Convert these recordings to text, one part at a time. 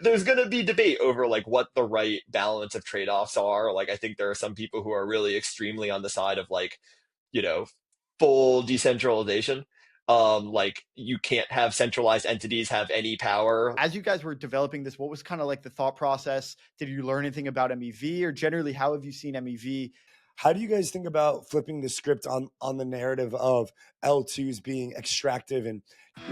there's going to be debate over like what the right balance of trade-offs are. Like I think there are some people who are really extremely on the side of like, you know, full decentralization. Like you can't have centralized entities have any power. As you guys were developing this, what was kind of like the thought process? Did you learn anything about MEV, or generally how have you seen MEV? How do you guys think about flipping the script on the narrative of L2s being extractive? And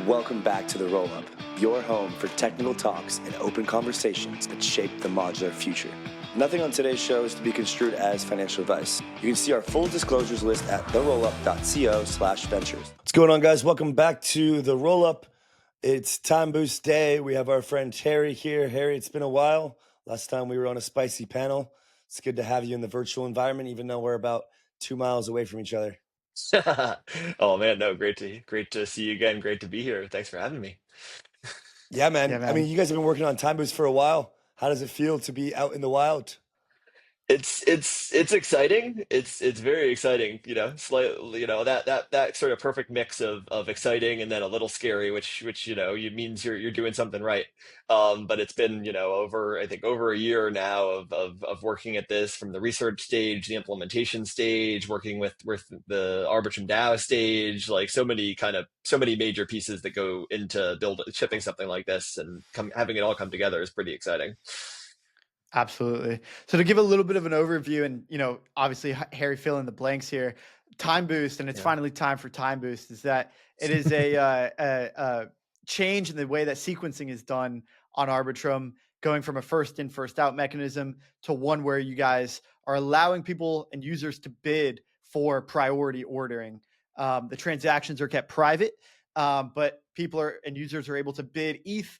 welcome back to the Rollup, your home for technical talks and open conversations that shape the modular future. Nothing on today's show is to be construed as financial advice. You can see our full disclosures list at therollup.co/ventures. What's going on, guys? Welcome back to the Rollup. It's TimeBoost Day. We have our friend Harry here. Harry, it's been a while. Last time we were on a spicy panel. It's good to have you in the virtual environment, even though we're about 2 miles away from each other. Oh man, no, great to see you again. Great to be here. Thanks for having me. Yeah, Yeah, man. I man. mean, you guys have been working on TimeBoost for a while. How does it feel to be out in the wild? It's exciting. It's very exciting, slightly, that sort of perfect mix of exciting and then a little scary, which you means you're doing something right. But it's been, over I think over a year now of working at this from the research stage, the implementation stage, working with the Arbitrum DAO stage, like so many major pieces that go into shipping something like this, and having it all come together is pretty exciting. Absolutely. So to give a little bit of an overview, and obviously Harry fill in the blanks here, Time Boost, and it's Yeah. finally time for Time Boost, is that it is a change in the way that sequencing is done on Arbitrum, going from a first in, first out mechanism to one where you guys are allowing people and users to bid for priority ordering. The transactions are kept private, but and users are able to bid ETH,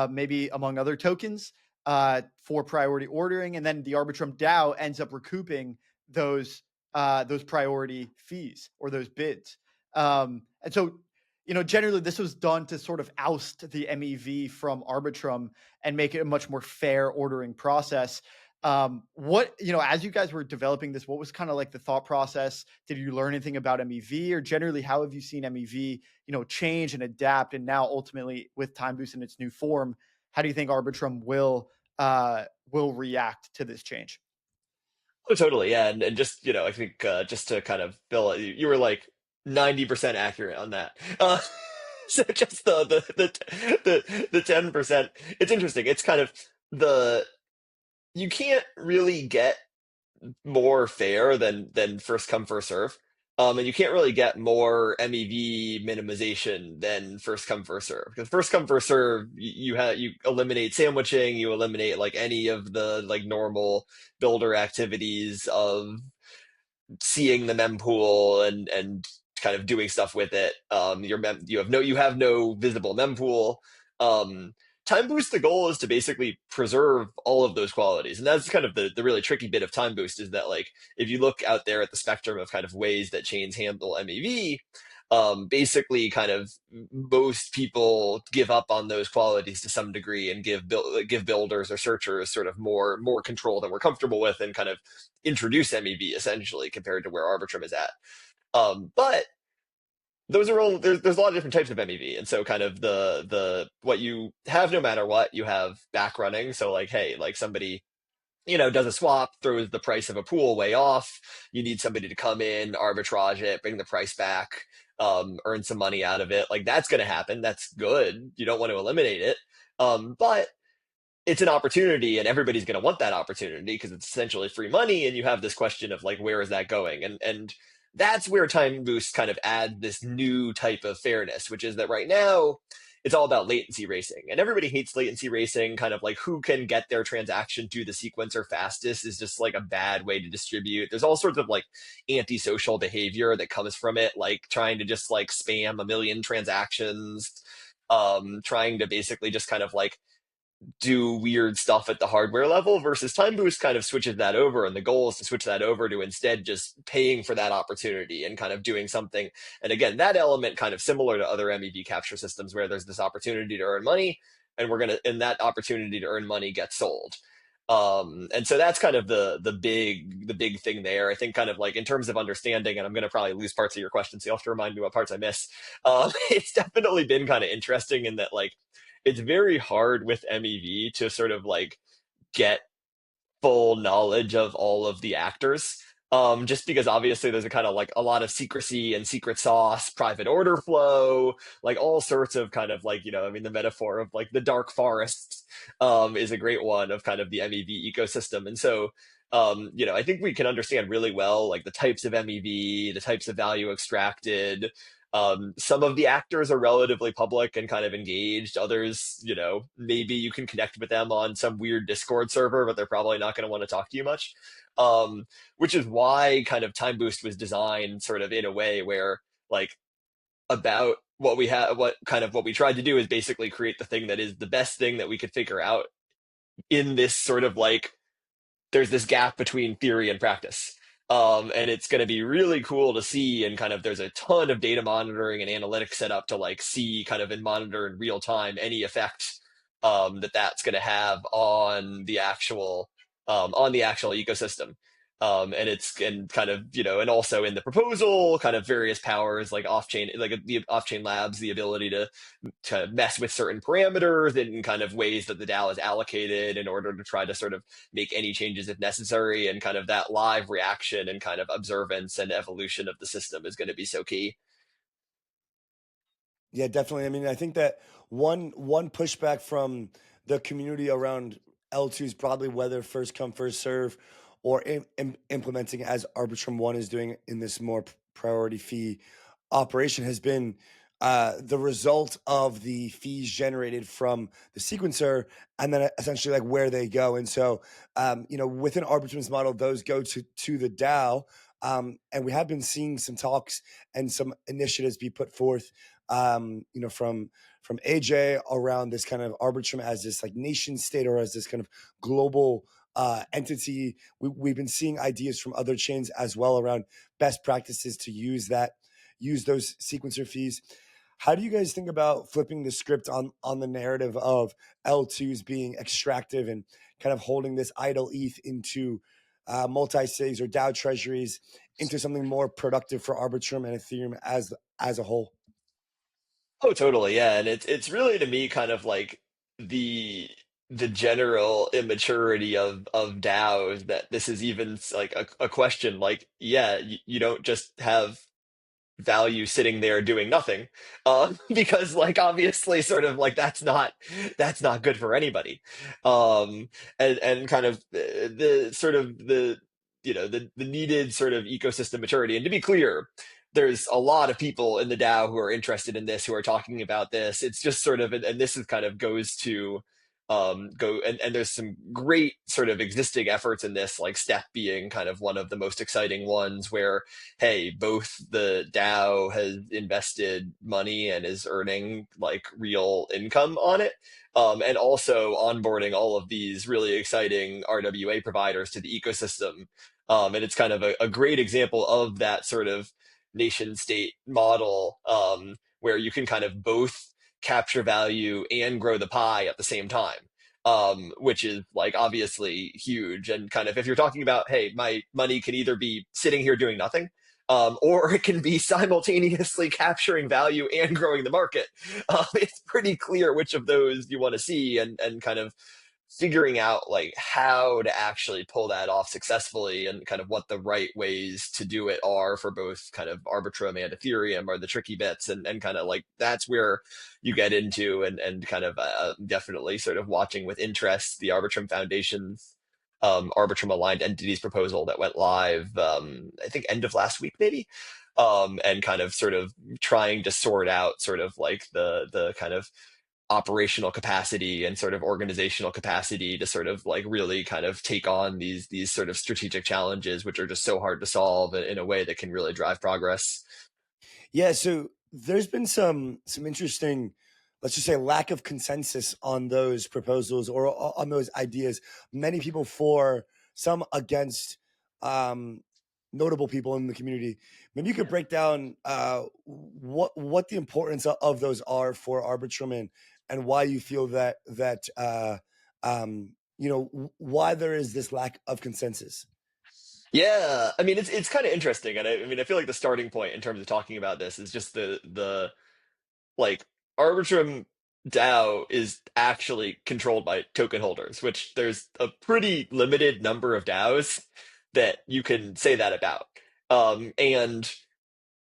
maybe among other tokens, for priority ordering, and then the Arbitrum DAO ends up recouping those priority fees or those bids. And so, generally this was done to sort of oust the MEV from Arbitrum and make it a much more fair ordering process. As you guys were developing this, what was kind of like the thought process? Did you learn anything about MEV, or generally how have you seen MEV, change and adapt? And now ultimately with Time Boost in its new form, how do you think Arbitrum will react to this change? Oh, totally. Yeah. And just, I think just to kind of fill it, you were like 90% accurate on that. So just the 10%. It's interesting. It's kind of you can't really get more fair than first come, first serve. And you can't really get more MEV minimization than first come, first serve. Because first come, first serve, you eliminate sandwiching, you eliminate like any of the like normal builder activities of seeing the mempool and kind of doing stuff with it. You have no visible mempool. Time Boost, the goal is to basically preserve all of those qualities. And that's kind of the really tricky bit of Time Boost, is that like if you look out there at the spectrum of kind of ways that chains handle MEV, basically kind of most people give up on those qualities to some degree and give builders or searchers sort of more control than we're comfortable with, and kind of introduce MEV essentially compared to where Arbitrum is at. But those are all there's a lot of different types of MEV, and so kind of the what you have no matter what, you have back running. So like, hey, like somebody does a swap, throws the price of a pool way off. You need somebody to come in, arbitrage it, bring the price back, earn some money out of it. Like that's going to happen. That's good. You don't want to eliminate it. But it's an opportunity, and everybody's going to want that opportunity because it's essentially free money. And you have this question of like, where is that going? And that's where Time Boost kind of adds this new type of fairness, which is that right now it's all about latency racing, and everybody hates latency racing. Kind of like who can get their transaction to the sequencer fastest is just like a bad way to distribute. There's all sorts of like antisocial behavior that comes from it, like trying to just like spam a million transactions, trying to basically just kind of like do weird stuff at the hardware level, versus Time Boost kind of switches that over. And the goal is to switch that over to instead just paying for that opportunity and kind of doing something. And again, that element kind of similar to other MEV capture systems where there's this opportunity to earn money, and that opportunity to earn money gets sold. And so that's kind of the big thing there. I think kind of like in terms of understanding, and I'm going to probably lose parts of your question, so you'll have to remind me what parts I miss. It's definitely been kind of interesting in that like, it's very hard with MEV to sort of like get full knowledge of all of the actors. Just because obviously there's a kind of like a lot of secrecy and secret sauce, private order flow, like all sorts of kind of like, I mean, the metaphor of like the dark forest is a great one of kind of the MEV ecosystem. And so, I think we can understand really well like the types of MEV, the types of value extracted. Some of the actors are relatively public and kind of engaged. Others, maybe you can connect with them on some weird Discord server, but they're probably not going to want to talk to you much. Which is why kind of TimeBoost was designed sort of in a way where like about what we have, what we tried to do is basically create the thing that is the best thing that we could figure out in this sort of like there's this gap between theory and practice. And it's going to be really cool to see. And kind of there's a ton of data monitoring and analytics set up to like see kind of and monitor in real time any effect that's going to have on the actual ecosystem. And kind of, and also in the proposal, kind of various powers like off chain, like the off chain labs, the ability to mess with certain parameters in kind of ways that the DAO is allocated in order to try to sort of make any changes if necessary. And kind of that live reaction and kind of observance and evolution of the system is going to be so key. Yeah, definitely. I mean, I think that one pushback from the community around L2 is probably whether first come first serve or implementing as Arbitrum One is doing in this more priority fee operation has been the result of the fees generated from the sequencer and then essentially like where they go. And so, within Arbitrum's model, those go to the DAO. And we have been seeing some talks and some initiatives be put forth from AJ around this kind of Arbitrum as this like nation state or as this kind of global entity. We've been seeing ideas from other chains as well around best practices to use those sequencer fees. How do you guys think about flipping the script on the narrative of L2s being extractive and kind of holding this idle ETH into multi-sigs or DAO treasuries into something more productive for Arbitrum and Ethereum as a whole? Oh, totally. Yeah. And it's really to me kind of like the the general immaturity of DAOs that this is even like a question like, yeah, you don't just have value sitting there doing nothing because like obviously sort of like that's not good for anybody. And kind of the sort of the needed sort of ecosystem maturity. And to be clear, there's a lot of people in the DAO who are interested in this, who are talking about this. It's just sort of, and this is kind of goes to go and there's some great sort of existing efforts in this, like Step being kind of one of the most exciting ones where, hey, both the DAO has invested money and is earning like real income on it. And also onboarding all of these really exciting RWA providers to the ecosystem. And it's kind of a great example of that sort of nation state model where you can kind of both capture value and grow the pie at the same time. Which is like obviously huge. And kind of if you're talking about, hey, my money can either be sitting here doing nothing, or it can be simultaneously capturing value and growing the market. It's pretty clear which of those you want to see, and kind of figuring out like how to actually pull that off successfully and kind of what the right ways to do it are for both kind of Arbitrum and Ethereum are the tricky bits, and kind of like that's where you get into and kind of definitely sort of watching with interest the Arbitrum Foundation's Arbitrum aligned entities proposal that went live I think end of last week maybe. And kind of sort of trying to sort out sort of like the kind of operational capacity and sort of organizational capacity to sort of like really kind of take on these sort of strategic challenges, which are just so hard to solve in a way that can really drive progress. Yeah, so there's been some interesting, let's just say, lack of consensus on those proposals or on those ideas. Many people for, some against, notable people in the community. Maybe you could break down what the importance of those are for Arbitrum and why you feel that why there is this lack of consensus. Yeah, I mean it's kind of interesting, and I mean I feel like the starting point in terms of talking about this is just the like Arbitrum DAO is actually controlled by token holders, which there's a pretty limited number of DAOs that you can say that about. And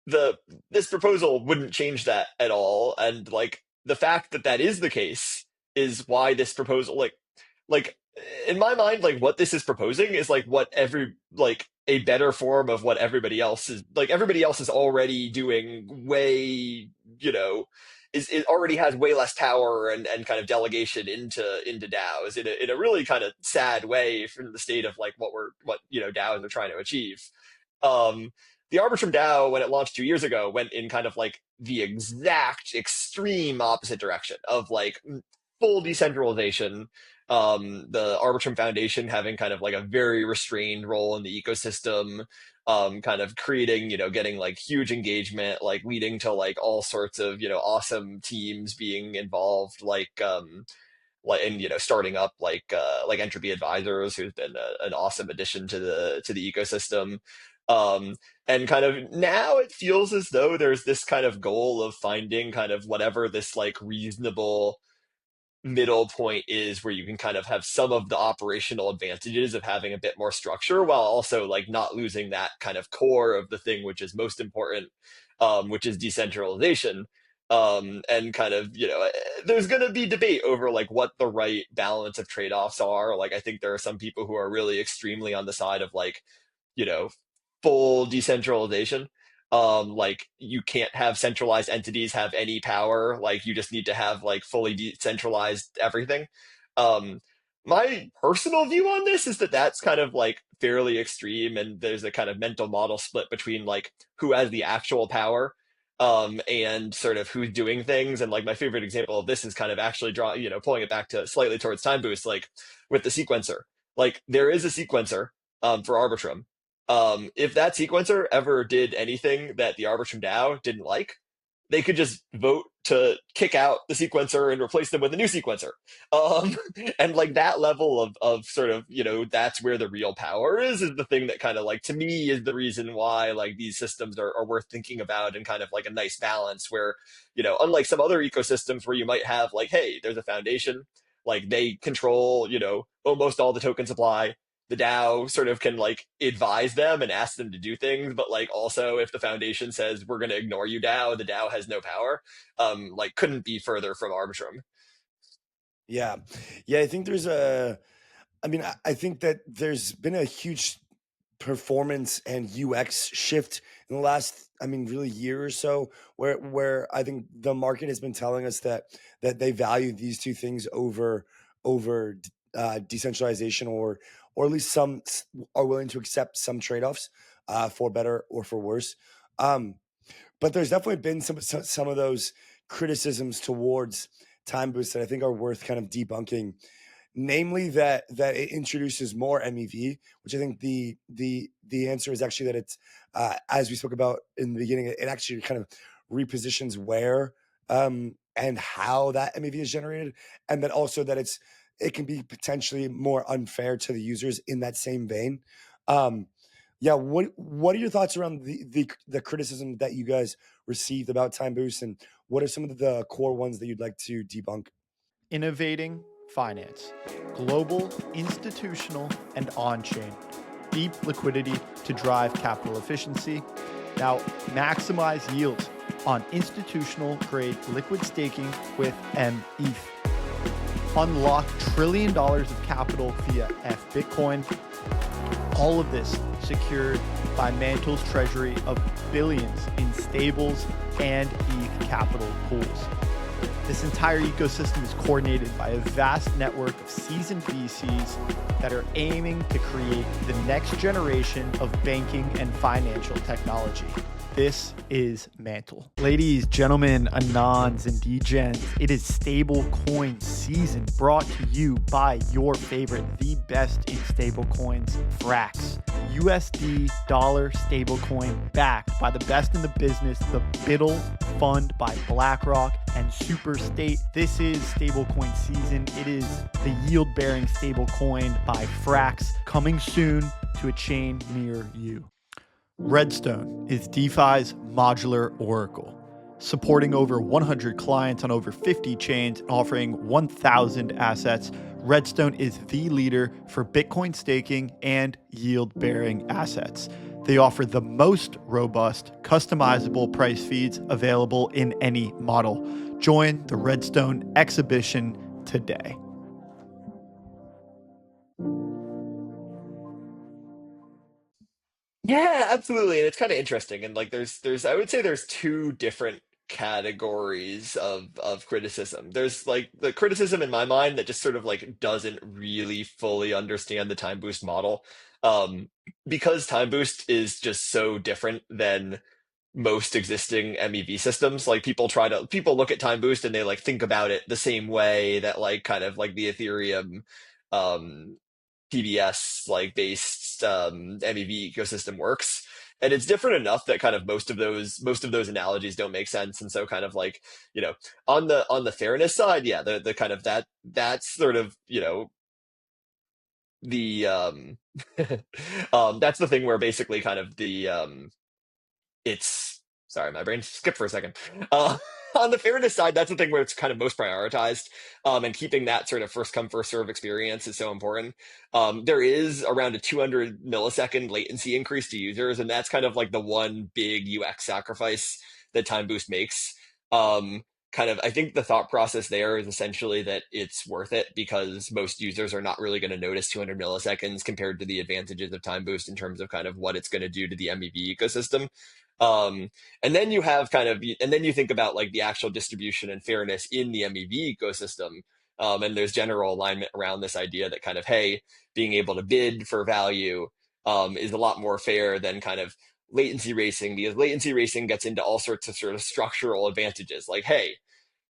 the this proposal wouldn't change that at all, and like the fact that that is the case is why this proposal like in my mind, like what this is proposing is like what every like a better form of what everybody else is already doing way, you know, is it already has way less power and kind of delegation into DAOs in a really kind of sad way from the state of like what you know DAOs are trying to achieve. um the Arbitrum DAO, when it launched 2 years ago, went in kind of like the exact extreme opposite direction of like full decentralization. The Arbitrum Foundation having kind of like a very restrained role in the ecosystem, kind of creating, you know, getting like huge engagement, like leading to like all sorts of, you know, awesome teams being involved, and you know starting up like Entropy Advisors, who's been an awesome addition to the ecosystem. um and kind of now it feels as though there's this kind of goal of finding kind of whatever this like reasonable middle point is, where you can kind of have some of the operational advantages of having a bit more structure while also like not losing that kind of core of the thing which is most important, which is decentralization. And kind of, you know, there's going to be debate over like what the right balance of trade-offs are. Like I think there are some people who are really extremely on the side of like, you know, full decentralization. Like you can't have centralized entities have any power. Like you just need to have like fully decentralized everything. Um, my personal view on this is that that's kind of like fairly extreme, and there's a kind of mental model split between like who has the actual power, and sort of who's doing things. And like my favorite example of this is kind of actually you know, pulling it back to slightly towards TimeBoost, like with the sequencer. Like there is a sequencer for Arbitrum. If that sequencer ever did anything that the Arbitrum DAO didn't like, they could just vote to kick out the sequencer and replace them with a new sequencer. Um, and like that level of sort of, you know, that's where the real power is the thing that kind of like to me is the reason why like these systems are worth thinking about, and kind of like a nice balance where, you know, unlike some other ecosystems where you might have like, hey, there's a foundation, like they control, you know, almost all the token supply. The DAO sort of can like advise them and ask them to do things, but like also if the foundation says we're going to ignore you, DAO, the DAO has no power. Like couldn't be further from Arbitrum. Yeah. I think I think that there's been a huge performance and UX shift in the last, really year or so, where I think the market has been telling us that they value these two things over decentralization, or at least some are willing to accept some trade-offs for better or for worse. But there's definitely been some of those criticisms towards TimeBoost that I think are worth kind of debunking, namely that it introduces more MEV, which I think the answer is actually that it's as we spoke about in the beginning, it actually kind of repositions where and how that MEV is generated, and that also that it can be potentially more unfair to the users in that same vein. What are your thoughts around the criticism that you guys received about TimeBoost, and what are some of the core ones that you'd like to debunk? Innovating finance, global, institutional, and on-chain. Deep liquidity to drive capital efficiency. Now, maximize yield on institutional-grade liquid staking with METH. Unlock $1 trillion of capital via Bitcoin. All of this secured by Mantle's treasury of billions in stables and ETH capital pools. This entire ecosystem is coordinated by a vast network of seasoned VCs that are aiming to create the next generation of banking and financial technology. This is Mantle. Ladies, gentlemen, Anons, and Degens, it is stablecoin season, brought to you by your favorite, the best in stablecoins, Frax. USD dollar stablecoin backed by the best in the business, the Biddle Fund by BlackRock and Superstate. This is stablecoin season. It is the yield-bearing stablecoin by Frax, coming soon to a chain near you. RedStone is DeFi's modular oracle. Supporting over 100 clients on over 50 chains and offering 1,000 assets, RedStone is the leader for Bitcoin staking and yield-bearing assets. They offer the most robust, customizable price feeds available in any model. Join the RedStone exhibition today. Yeah, absolutely. And it's kind of interesting. And like there's I would say there's two different categories of criticism. There's like the criticism in my mind that just sort of like doesn't really fully understand the time boost model. Um, because time boost is just so different than most existing MEV systems. Like people look at time boost and they like think about it the same way that like kind of like the Ethereum um PBS like based MEV ecosystem works. And it's different enough that kind of most of those analogies don't make sense. And so kind of like, you know, on the fairness side, yeah, the kind of that's sort of, the that's the thing where basically kind of it's sorry, my brain skipped for a second. Uh, on the fairness side, that's the thing where it's kind of most prioritized, and keeping that sort of first come first serve experience is so important. There is around a 200 millisecond latency increase to users, and that's kind of like the one big UX sacrifice that Time Boost makes. Um, Kind of, I think the thought process there is essentially that it's worth it because most users are not really going to notice 200 milliseconds compared to the advantages of Time Boost in terms of kind of what it's going to do to the MEV ecosystem. Um, and then you have kind of, and then you think about like the actual distribution and fairness in the MEV ecosystem. And there's general alignment around this idea that kind of, hey, being able to bid for value is a lot more fair than kind of latency racing, because latency racing gets into all sorts of sort of structural advantages. Like, hey,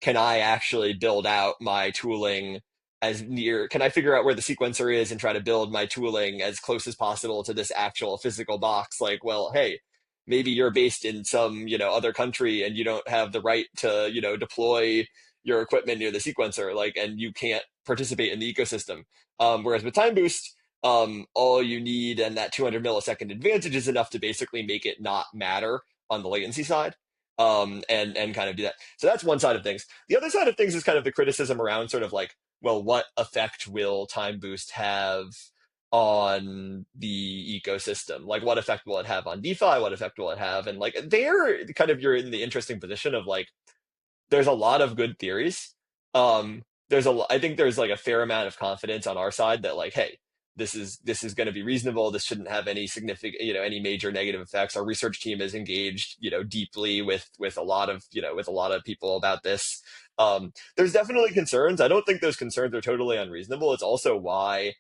can I actually build out my tooling can I figure out where the sequencer is and try to build my tooling as close as possible to this actual physical box? Like, well, hey, maybe you're based in some, other country and you don't have the right to, deploy your equipment near the sequencer, like, and you can't participate in the ecosystem. Whereas with Time Boost, all you need and that 200 millisecond advantage is enough to basically make it not matter on the latency side. And kind of do that. So that's one side of things. The other side of things is kind of the criticism around sort of like, well, what effect will Time Boost have on the ecosystem? Like, what effect will it have on DeFi? What effect will it have? And like, there kind of you're in the interesting position of like, there's a lot of good theories. I think there's like a fair amount of confidence on our side that like, hey, this is going to be reasonable. This shouldn't have any significant, any major negative effects. Our research team is engaged, deeply with a lot of, with a lot of people about this. There's definitely concerns. I don't think those concerns are totally unreasonable. It's also why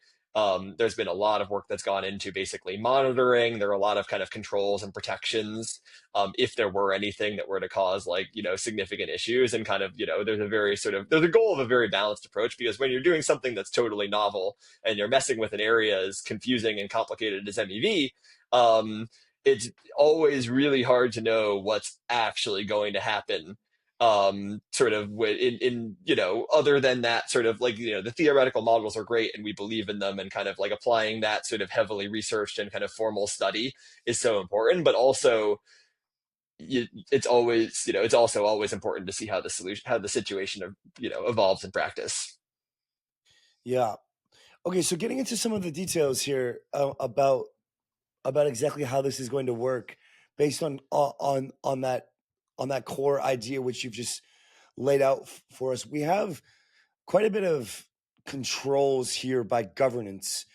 there's been a lot of work that's gone into basically monitoring. There are a lot of kind of controls and protections if there were anything that were to cause like significant issues, and kind of there's a goal of a very balanced approach, because when you're doing something that's totally novel and you're messing with an area as confusing and complicated as MEV, it's always really hard to know what's actually going to happen, sort of in other than that sort of like the theoretical models are great and we believe in them, and kind of like applying that sort of heavily researched and kind of formal study is so important, but also it's also always important to see how the situation of evolves in practice. Yeah. Okay, so getting into some of the details here about exactly how this is going to work, based on that core idea which you've just laid out for us. We have quite a bit of controls here by governance,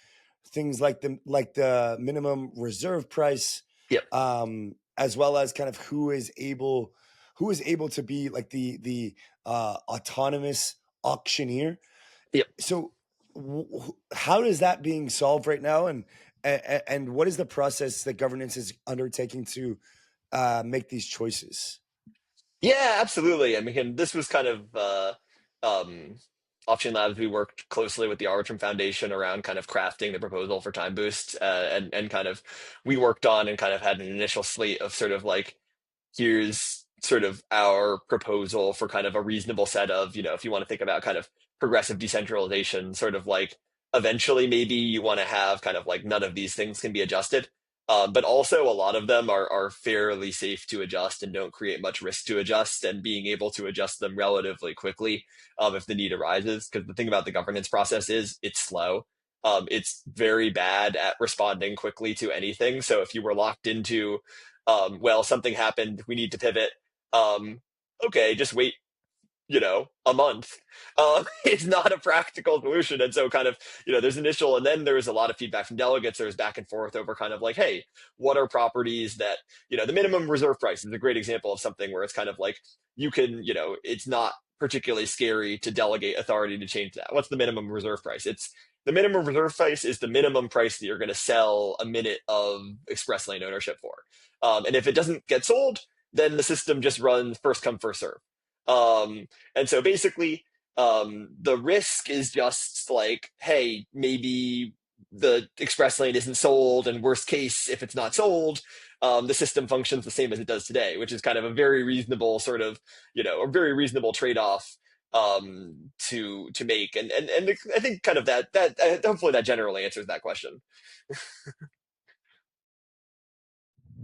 things like the minimum reserve price, Yep. as well as kind of who is able to be like the autonomous auctioneer. Yep. So how is that being solved right now, and what is the process that governance is undertaking to make these choices? Yeah, absolutely. I mean, this was kind of um, Option Labs. We worked closely with the Arbitrum Foundation around kind of crafting the proposal for Time Boost, and kind of we worked on and kind of had an initial slate of sort of like, here's sort of our proposal for kind of a reasonable set of, if you want to think about kind of progressive decentralization, sort of like eventually maybe you want to have kind of like none of these things can be adjusted. But also a lot of them are fairly safe to adjust and don't create much risk to adjust, and being able to adjust them relatively quickly if the need arises. Because the thing about the governance process is it's slow. It's very bad at responding quickly to anything. So if you were locked into, well, something happened, we need to pivot. Okay, just wait, a month. It's not a practical solution. And so kind of, there's initial, and then there's a lot of feedback from delegates. There's back and forth over kind of like, hey, what are properties that, the minimum reserve price is a great example of something where it's kind of like, you can, it's not particularly scary to delegate authority to change that. What's the minimum reserve price? It's the minimum reserve price is the minimum price that you're going to sell a minute of express lane ownership for. And if it doesn't get sold, then the system just runs first come, first serve. And so basically, the risk is just like, hey, maybe the express lane isn't sold, and worst case, if it's not sold, the system functions the same as it does today, which is kind of a very reasonable sort of, a very reasonable trade-off to make. And I think kind of that hopefully that generally answers that question.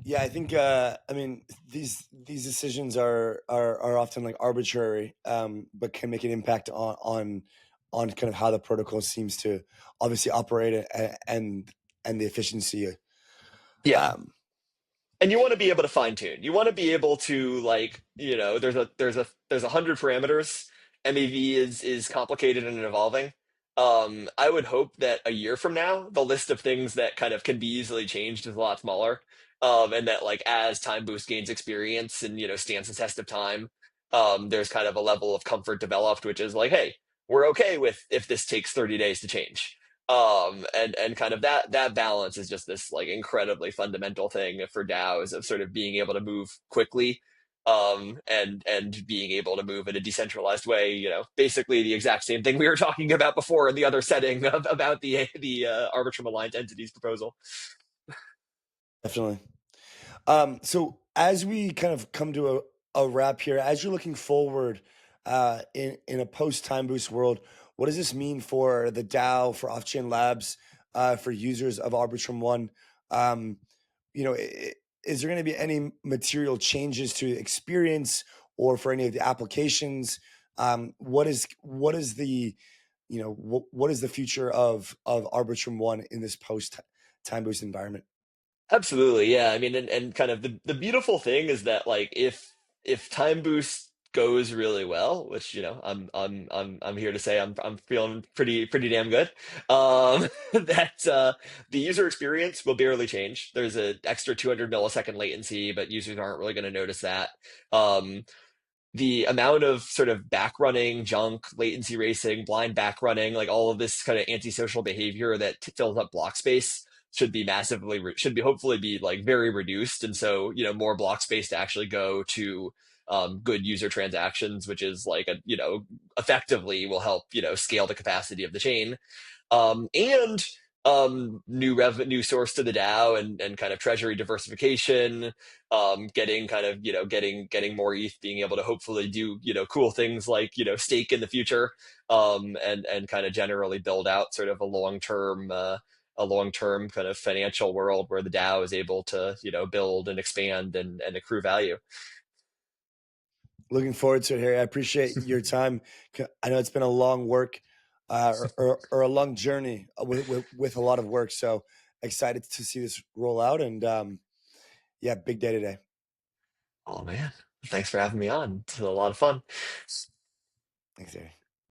Yeah, I think I mean these decisions are often like arbitrary, but can make an impact on kind of how the protocol seems to obviously operate and the efficiency. Yeah. Um, And you want to be able to fine tune. You want to be able to like, there's 100 parameters. MEV is complicated and evolving. I would hope that a year from now, the list of things that kind of can be easily changed is a lot smaller. And that like as TimeBoost gains experience and stands the test of time, there's kind of a level of comfort developed, which is like, hey, we're okay with if this takes 30 days to change. And kind of that balance is just this like incredibly fundamental thing for DAOs of sort of being able to move quickly, and being able to move in a decentralized way. Basically the exact same thing we were talking about before in the other setting about the Arbitrum aligned entities proposal. Definitely. So as we kind of come to a wrap here, as you're looking forward in a post time boost world, what does this mean for the DAO, for off-chain labs, for users of Arbitrum One? Um, is there going to be any material changes to the experience or for any of the applications? What is the what is the future of Arbitrum One in this post time boost environment? Absolutely, yeah. I mean, and kind of the beautiful thing is that like if Time Boost goes really well, which I'm here to say I'm feeling pretty damn good. That the user experience will barely change. There's an extra 200 millisecond latency, but users aren't really going to notice that. Um, the amount of sort of back running, junk, latency racing, blind back running, like all of this kind of antisocial behavior that fills up block space should be should be hopefully be like very reduced. And so, more block space to actually go to good user transactions, which is like effectively will help, scale the capacity of the chain. And new revenue source to the DAO, and kind of treasury diversification, getting kind of getting more ETH, being able to hopefully do cool things like stake in the future, and kind of generally build out sort of a long term kind of financial world where the DAO is able to build and expand and accrue value. Looking forward to it, Harry. I appreciate your time. I know it's been a long work or a long journey with a lot of work. So excited to see this roll out. And yeah, big day today. Oh man, thanks for having me on. It's a lot of fun. Thanks, Harry.